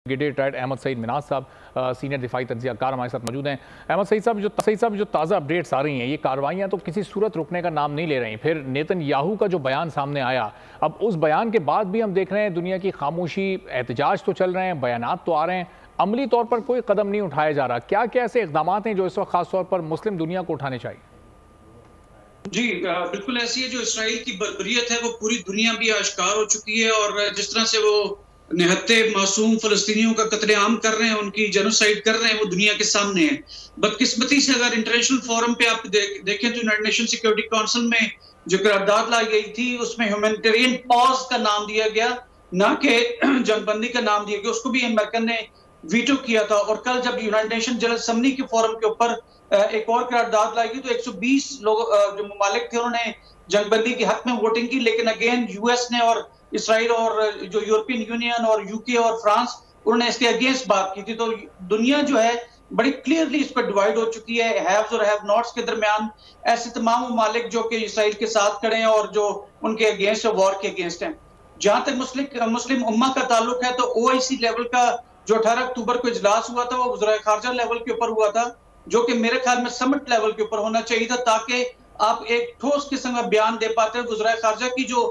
Brigadier retired Ahmad Saeed Minaj साहब senior दिफाई तंज़ियाकार हमारे साथ मौजूद हैं। अहमद सईद साहब जो ताज़ा अपडेट्स आ रही हैं, ये कार्रवाइयाँ तो किसी सूरत रुकने का नाम नहीं ले रही। फिर नेतन्याहू का जो बयान सामने आया, अब उस बयान के बाद भी हम देख रहे हैं दुनिया की खामोशी, एहतजाज तो चल रहे हैं, बयानात तो आ रहे हैं, अमली तौर पर कोई कदम नहीं उठाया जा रहा। क्या क्या ऐसे इक़दाम हैं जो इस वक्त खासतौर पर मुस्लिम दुनिया को उठाने चाहिए? जी बिल्कुल ऐसी है। जो इसराइल की बर्बरियत है वो पूरी दुनिया भी आश्कार हो चुकी है, और जिस तरह से वो निहत्ते मासूम फलस्तीनियों का कत्लेआम कर रहे हैं, उनकी जेनोसाइड कर रहे हैं, वो दुनिया के सामने है। बदकिस्मती से अगर इंटरनेशनल फोरम पे आप देखें तो यूनाइटेड नेशन सिक्योरिटी काउंसिल में जो करारदाद लाई गई थी उसमें ह्यूमैनिटेरियन पॉज का नाम दिया गया, ना कि जंगबंदी का नाम दिया गया। उसको भी अमेरिकन ने वीटो किया था। और कल जब यूनाइटेड नेशन जनरल असेंबली के फोरम के ऊपर एक और करारदाद लाई गई तो 120 लोग जो ममालिक थे उन्होंने जंगबंदी के हक में वोटिंग की। लेकिन अगेन यूएस ने और इसराइल और जो यूरोपियन यूनियन और यूके और फ्रांस, उन्होंने इसके अगेंस्ट बात की थी। तो दुनिया जो है बड़ी क्लियरली इस पर डिवाइड हो चुकी है। हैव्स और हैव नॉट्स के दरमियान ऐसे तमाम ममालिक जो कि इसराइल के साथ खड़े हैं और जो उनके अगेंस्ट वॉर के अगेंस्ट हैं। जहां तक मुस्लिम उम्मा का ताल्लुक है तो ओआईसी लेवल का जो 18 अक्टूबर को इजलास हुआ था वो वज़ीर खारजा लेवल के ऊपर हुआ था, जो कि मेरे ख्याल में समिट लेवल के ऊपर होना चाहिए था, ताकि आप एक ठोस किस्म का बयान दे पाते। वज़ीर खारजा की जो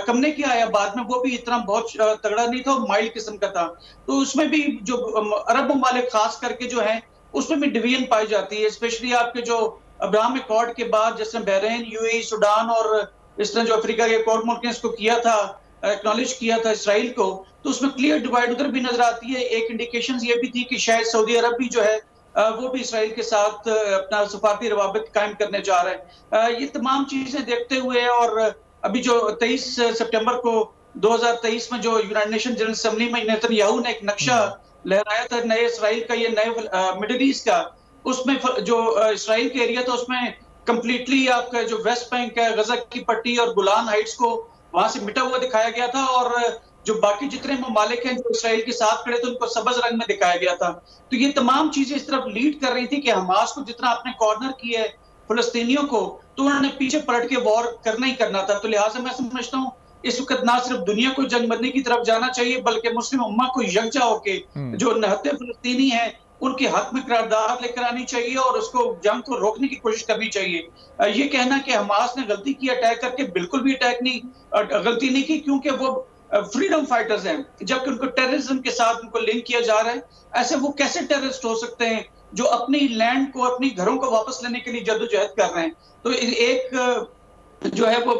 कमने की आया बाद में, वो भी इतना बहुत तगड़ा नहीं था और माइल्ड किस्म का था। तो उसमें भी जो अरब ममालिक खास करके जो है उसमें भी डिवीजन पाई जाती है। स्पेशली आपके जो अब्राहम अकॉर्ड के बाद जिसने बहरीन, यूएई, सूडान और इस तरह जो अफ्रीका के एक और मुल्क ने इसको किया था, एक्नॉलेज किया था इसराइल को, तो उसमें क्लियर डिवाइड उधर भी नजर आती है। एक इंडिकेशन ये भी थी कि शायद सऊदी अरब भी जो है वो भी इसराइल के साथ अपना सफारती रवाबित कायम करने जा रहा है। ये तमाम चीजें देखते हुए और अभी जो 23 सितंबर को 2023 में जो यूनाइटेड नेशन जनरल असेंबली में नेतन्याहू ने एक नक्शा लहराया था नए इसराइल का, ये नए मिडिल ईस्ट का, उसमें जो इसराइल का एरिया था उसमें कंप्लीटली आपका जो वेस्ट बैंक है, गजा की पट्टी और गुलान हाइट्स को वहां से मिटा हुआ दिखाया गया था, और जो बाकी जितने ममालिक हैं जो इसराइल के साथ खड़े थे उनको सबज रंग में दिखाया गया था। तो ये तमाम चीजें इस तरफ लीड कर रही थी कि हमास को जितना आपने कॉर्नर किया है फलस्तीनियों को, तो उन्होंने पीछे पलट के वॉर करना ही करना था। तो लिहाजा मैं समझता हूँ इस वक्त ना सिर्फ दुनिया को जंगबंदी की तरफ जाना चाहिए, बल्कि मुस्लिम उम्मा को यकजा होके जो निहत्ते फलस्तीनी हैं उनके हक में करारदाद लेकर आनी चाहिए और उसको जंग को रोकने की कोशिश करनी चाहिए। ये कहना कि हमास ने गलती की अटैक करके, बिल्कुल भी अटैक नहीं, गलती नहीं की, क्योंकि वो फ्रीडम फाइटर्स हैं, जबकि उनको टेररिज्म के साथ उनको लिंक किया जा रहा है। ऐसे वो कैसे टेररिस्ट हो सकते हैं जो अपनी लैंड को, अपनी घरों को वापस लेने के लिए जद्दोजहद कर रहे हैं? तो एक जो है वो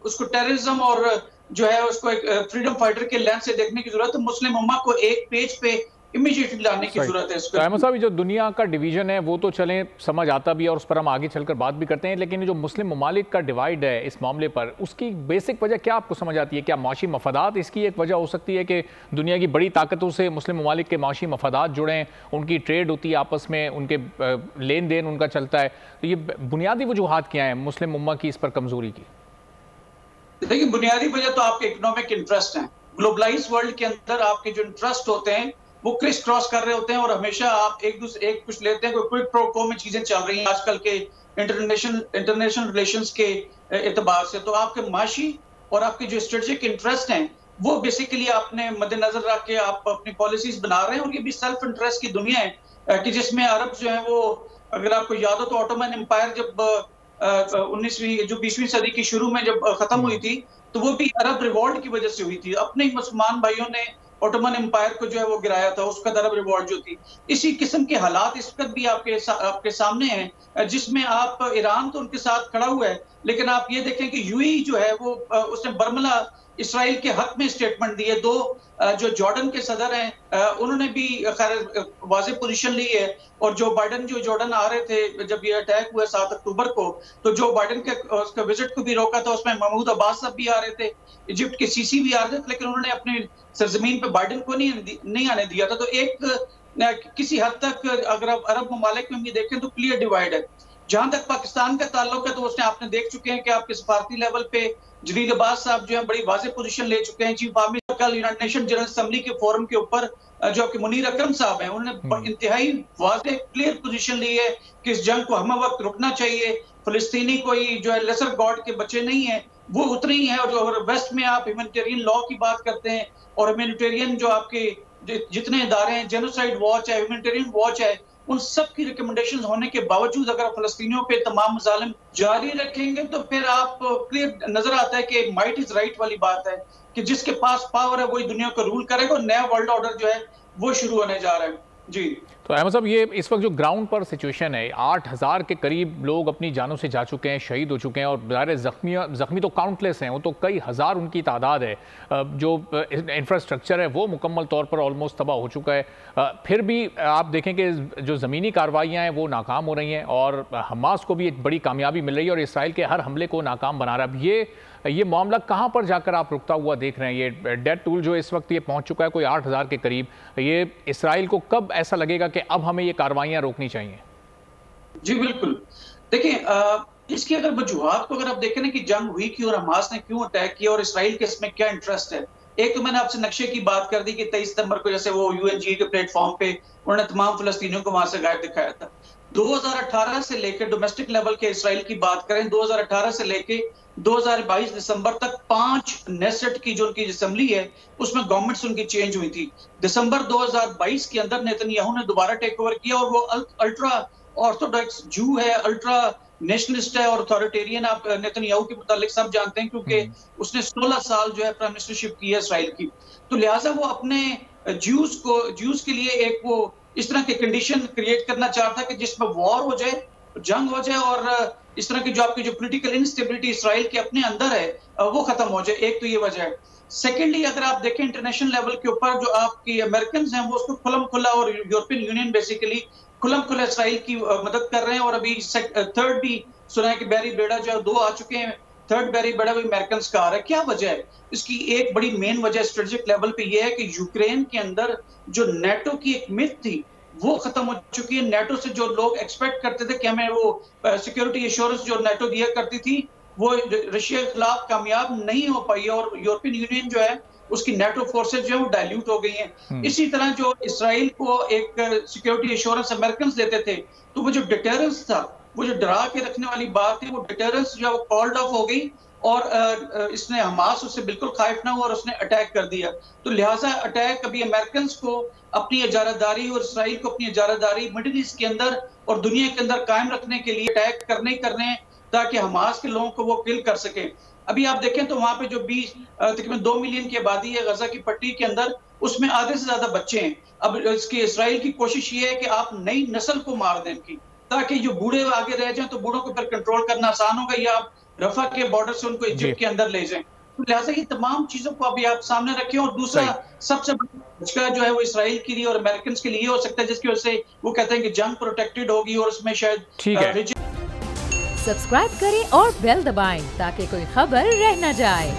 उसको टेररिज्म और जो है उसको एक फ्रीडम फाइटर के लेंस से देखने की जरूरत है। मुस्लिम उम्मा को एक पेज पे इमीडिएटली लाने की जरूरत है। तो अहमद साहब, जो दुनिया का डिवीजन है वो तो चले समझ आता भी है और उस पर हम आगे चलकर बात भी करते हैं, लेकिन जो मुस्लिम ममालिक का डिवाइड है इस मामले पर, उसकी बेसिक वजह क्या आपको समझ आती है? क्या माशी मफादात इसकी एक वजह हो सकती है कि दुनिया की बड़ी ताकतों से मुस्लिम ममालिक के माशी मफादात जुड़े हैं, उनकी ट्रेड होती है आपस में, उनके लेन देन उनका चलता है? तो ये बुनियादी वजूहात क्या है मुस्लिम उम्मा की इस पर कमजोरी की? देखिए, बुनियादी वजह तो आपके इकोनॉमिक इंटरेस्ट हैं। ग्लोबलाइज वर्ल्ड के अंदर आपके जो इंटरेस्ट होते हैं वो क्रिस क्रॉस कर रहे होते हैं, और हमेशा आप एक दूसरे एक कुछ लेते हैं, कोई क्विड प्रो क्वो में चीजें चल रही हैं आजकल के इंटरनेशनल रिलेशंस के एतबार से। तो आपके माशी और आपके जो स्ट्रेटेजिक इंटरेस्ट हैं वो बेसिकली आपने मद्देनजर रख के आप अपनी पॉलिसीज बना रहे हैं। और ये भी सेल्फ इंटरेस्ट की दुनिया है कि जिसमें अरब जो है वो, अगर आपको याद हो तो ऑटोमन एम्पायर जब 20वीं सदी की शुरू में जब खत्म हुई थी तो वो भी अरब रिवॉल्ट की वजह से हुई थी। अपने ही मुसलमान भाइयों ने ऑटोमन एम्पायर को जो है वो गिराया था, उसका अरब रिवॉल्ट जो थी। इसी किस्म के हालात इस वक्त भी आपके सामने हैं, जिसमें आप ईरान तो उनके साथ खड़ा हुआ है, लेकिन आप ये देखें कि यूएई जो है वो उसने बर्मला इसराइल के हक में स्टेटमेंट दी है। दो जो जॉर्डन के सदर हैं उन्होंने भी खैर वाज़ेह पोजीशन ली है। और जो बाइडन जो जॉर्डन आ रहे थे जब ये अटैक हुआ 7 अक्टूबर को, तो जो बाइडन के उसका विजिट को भी रोका था, उसमें महमूद अब्बास साहब भी आ रहे थे, इजिप्ट के सीसी भी आ रहे थे, लेकिन उन्होंने अपनी सरजमीन पे बाइडन को नहीं आने दिया था। तो एक किसी हद तक अगर आप अरब ममालिक में भी देखें तो क्लियर डिवाइड है। जहां तक पाकिस्तान का ताल्लुक है तो उसने आपने देख चुके हैं कि आपके सफारती लेवल पे जलील अब्बास साहब जो है बड़ी वाज़ेह पोजीशन ले चुके हैं। चीफ आर्मी कल यूनाइटेड नेशन जनरल असेंबली के फोरम के ऊपर जो कि मुनीर अकरम साहब हैं, उन्होंने इंतहाई वाज़ेह क्लियर पोजीशन ली है कि इस जंग को हमें वक्त रुकना चाहिए। फलस्तीनी कोई जो है लेसर गॉड के बच्चे नहीं है, वो उतने ही है। और जो वेस्ट में आप ह्यूमैनिटेरियन लॉ की बात करते हैं और ह्यूमैनिटेरियन जो आपके जितने इदारे हैं, जेनोसाइड वॉच है, ह्यूमैनिटेरियन वॉच है, उन सब की रिकमेंडेशन होने के बावजूद अगर फलस्तीनियों पे तमाम मजालिम जारी रखेंगे तो फिर आप क्लियर नजर आता है कि माइट इज राइट वाली बात है कि जिसके पास पावर है वही दुनिया को रूल करेगा और नया वर्ल्ड ऑर्डर जो है वो शुरू होने जा रहा है। जी तो अहमद साहब, ये इस वक्त जो ग्राउंड पर सिचुएशन है, 8000 के करीब लोग अपनी जानों से जा चुके हैं, शहीद हो चुके हैं, और ज़ाहिर जख्मी तो काउंटलेस हैं, वो तो कई हज़ार उनकी तादाद है। जो इंफ्रास्ट्रक्चर है वो मुकम्मल तौर पर ऑलमोस्ट तबाह हो चुका है। फिर भी आप देखें कि जो ज़मीनी कार्रवाइयाँ हैं वो नाकाम हो रही हैं और हमास को भी एक बड़ी कामयाबी मिल रही है और इसराइल के हर हमले को नाकाम बना रहा है। ये मामला कहाँ पर जाकर आप रुकता हुआ देख रहे हैं? ये डेथ टूल जो इस वक्त ये पहुँच चुका है कोई 8000 के करीब, ये इसराइल को कब ऐसा लगेगा कि अब हमें ये कार्रवाइयाँ रोकनी चाहिए? जी बिल्कुल, देखिए इसकी अगर वजूहात को अगर आप देखें ना कि जंग हुई क्यों और हमास ने क्यों अटैक किया और इसराइल के इसमें क्या इंटरेस्ट है। एक तो मैंने आपसे नक्शे की बात कर दी कि 23 सितंबर को जैसे वो यूएनजी के प्लेटफॉर्म पे उन्होंने तमाम फलस्तीनियों को वहां से गायब दिखाया था। 2018 से लेकर डोमेस्टिक लेवल के इसराइल की बात करें, 2018 से लेके 2022 दिसंबर तक 5 नेसेट की जो उनकी असेंबली है उसमें गवर्नमेंट्स उनकी चेंज हुई थी। दिसंबर 2022 के अंदर नेतन्याहू ने दोबारा टेक ओवर किया और वो अल्ट्रा ऑर्थोडॉक्स जू है, अल्ट्रा नेशनलिस्ट है और अथॉरिटेरियन। आप नेतन्याहू के मुतालिक सब जानते हैं क्योंकि उसने 16 साल जो है प्राइम मिनिस्टरशिप की है इसराइल की। तो लिहाजा वो अपने ज्यूज के लिए एक वो इस तरह की कंडीशन क्रिएट करना चाहता है कि जिसमें वॉर हो जाए, जंग हो जाए और इस तरह की जो आपकी जो पॉलिटिकल इंस्टेबिलिटी इसराइल के अपने अंदर है वो खत्म हो जाए। एक तो ये वजह है। सेकेंडली अगर आप देखें इंटरनेशनल लेवल के ऊपर जो आपकी अमेरिकन हैं वो उसको खुलम खुला और यूरोपियन यूनियन बेसिकली खुलम खुला इसराइल की मदद कर रहे हैं। और अभी थर्ड भी सुना है कि बैरी बेड़ा जो 2 आ चुके हैं, थर्ड बैरी बेड़ा भी अमेरिकन का आ रहा है। क्या वजह है इसकी? एक बड़ी मेन वजह स्ट्रेटेजिक लेवल पे ये है कि यूक्रेन के अंदर जो नेटो की एक मिथ थी वो खत्म हो चुकी है। नेटो से जो लोग एक्सपेक्ट करते थे कि हमें वो सिक्योरिटी एश्योरेंस जो नेटो दिया करती थी वो रशिया के खिलाफ कामयाब नहीं हो पाई और यूरोपियन यूनियन जो है उसकी नेटो फोर्सेज जो है वो डायल्यूट हो गई हैं। इसी तरह जो इसराइल को एक सिक्योरिटी एश्योरेंस अमेरिकन देते थे तो वो जो डिटेरेंस था, वो जो डरा के रखने वाली बात थी, वो डिटेरेंस जो है वो कॉल्ड ऑफ हो गई और इसने हमास उससे बिल्कुल खाइफ ना हुआ और उसने अटैक कर दिया। तो लिहाजा अटैक अभी अमेरिकन को अपनी इजारादारी और इसराइल को अपनी इजारादारी मिडिल ईस्ट के अंदर और दुनिया के अंदर कायम रखने के लिए अटैक करने ताकि हमास के लोगों को वो किल कर सके। अभी आप देखें तो वहां पे जो 2 मिलियन की आबादी है गजा की पट्टी के अंदर, उसमें आधे से ज्यादा बच्चे हैं। अब इसकी इसराइल की कोशिश ये है कि आप नई नस्ल को मार दें इनकी, ताकि जो बूढ़े आगे रह जाएं तो बूढ़ों को फिर कंट्रोल करना आसान होगा, या आप रफा के बॉर्डर से उनको इजिप्ट के अंदर ले जाएं। तो लिहाजा ये तमाम चीजों को अभी आप सामने रखें। और दूसरा सबसे बड़ा जो है वो इसराइल के लिए और अमेरिकन के लिए हो सकता है जिसकी वजह से वो कहते हैं कि जंग प्रोटेक्टेड होगी और उसमें शायद सब्सक्राइब करें और बेल दबाएं ताकि कोई खबर रह न जाए।